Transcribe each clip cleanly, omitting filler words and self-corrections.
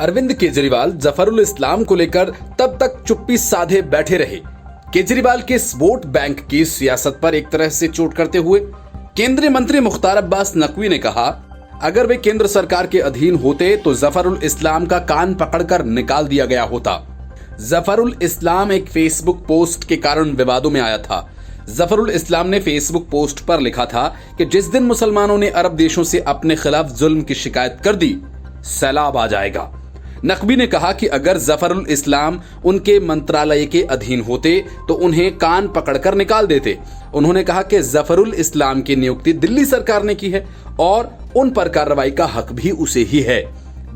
अरविंद केजरीवाल जफरुल इस्लाम को लेकर तब तक चुप्पी साधे बैठे रहे। केजरीवाल के इस वोट बैंक की सियासत पर एक तरह से चोट करते हुए केंद्रीय मंत्री मुख्तार अब्बास नकवी ने कहा, अगर वे केंद्र सरकार के अधीन होते तो जफरुल इस्लाम का कान पकड़कर निकाल दिया गया होता। जफरुल इस्लाम एक फेसबुक पोस्ट के कारण विवादों में आया था। जफरुल इस्लाम ने फेसबुक पोस्ट पर लिखा था कि जिस दिन मुसलमानों ने अरब देशों से अपने खिलाफ जुल्म की शिकायत कर दी, सैलाब आ जाएगा। नकवी ने कहा कि अगर जफरुल इस्लाम उनके मंत्रालय के अधीन होते तो उन्हें कान पकड़कर निकाल देते। उन्होंने कहा कि जफरुल इस्लाम की नियुक्ति दिल्ली सरकार ने की है और उन पर कार्रवाई का हक भी उसे ही है।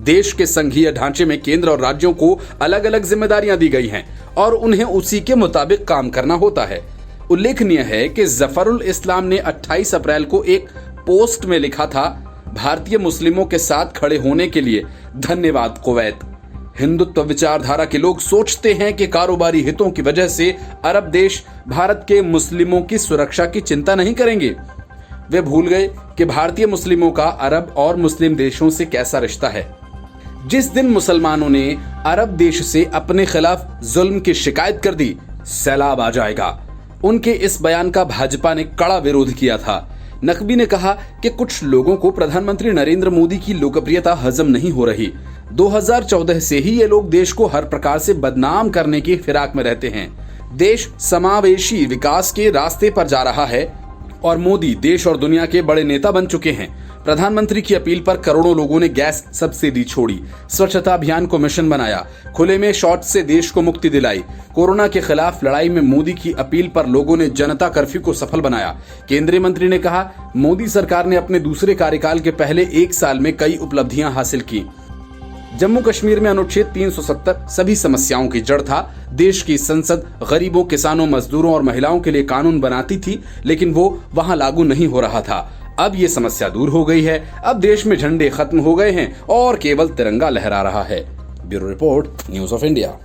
देश के संघीय ढांचे में केंद्र और राज्यों को अलग अलग जिम्मेदारियां दी गई हैं और उन्हें उसी के मुताबिक काम करना होता है। उल्लेखनीय है कि जफरुल इस्लाम ने 28 अप्रैल को एक पोस्ट में लिखा था, भारतीय मुस्लिमों के साथ खड़े होने के लिए धन्यवाद कुवैत। हिंदुत्व विचारधारा के लोग सोचते हैं कि कारोबारी हितों की वजह से अरब देश भारत के मुस्लिमों की सुरक्षा की चिंता नहीं करेंगे। वे भूल गए कि भारतीय मुस्लिमों का अरब और मुस्लिम देशों से कैसा रिश्ता है। जिस दिन मुसलमानों ने अरब देश से अपने खिलाफ जुल्म की शिकायत कर दी, सैलाब आ जाएगा। उनके इस बयान का भाजपा ने कड़ा विरोध किया था। नकवी ने कहा कि कुछ लोगों को प्रधानमंत्री नरेंद्र मोदी की लोकप्रियता हजम नहीं हो रही। 2014 से ही ये लोग देश को हर प्रकार से बदनाम करने की फिराक में रहते हैं। देश समावेशी विकास के रास्ते पर जा रहा है और मोदी देश और दुनिया के बड़े नेता बन चुके हैं। प्रधानमंत्री की अपील पर करोड़ों लोगों ने गैस सब्सिडी छोड़ी, स्वच्छता अभियान को मिशन बनाया, खुले में शौच से देश को मुक्ति दिलाई। कोरोना के खिलाफ लड़ाई में मोदी की अपील पर लोगों ने जनता कर्फ्यू को सफल बनाया। केंद्रीय मंत्री ने कहा, मोदी सरकार ने अपने दूसरे कार्यकाल के पहले 1 साल में कई उपलब्धियां हासिल की। जम्मू कश्मीर में अनुच्छेद 370 सभी समस्याओं की जड़ था। देश की संसद गरीबों, किसानों, मजदूरों और महिलाओं के लिए कानून बनाती थी, लेकिन वो वहां लागू नहीं हो रहा था। अब ये समस्या दूर हो गई है। अब देश में झंडे खत्म हो गए हैं और केवल तिरंगा लहरा रहा है। Bureau report, news of India.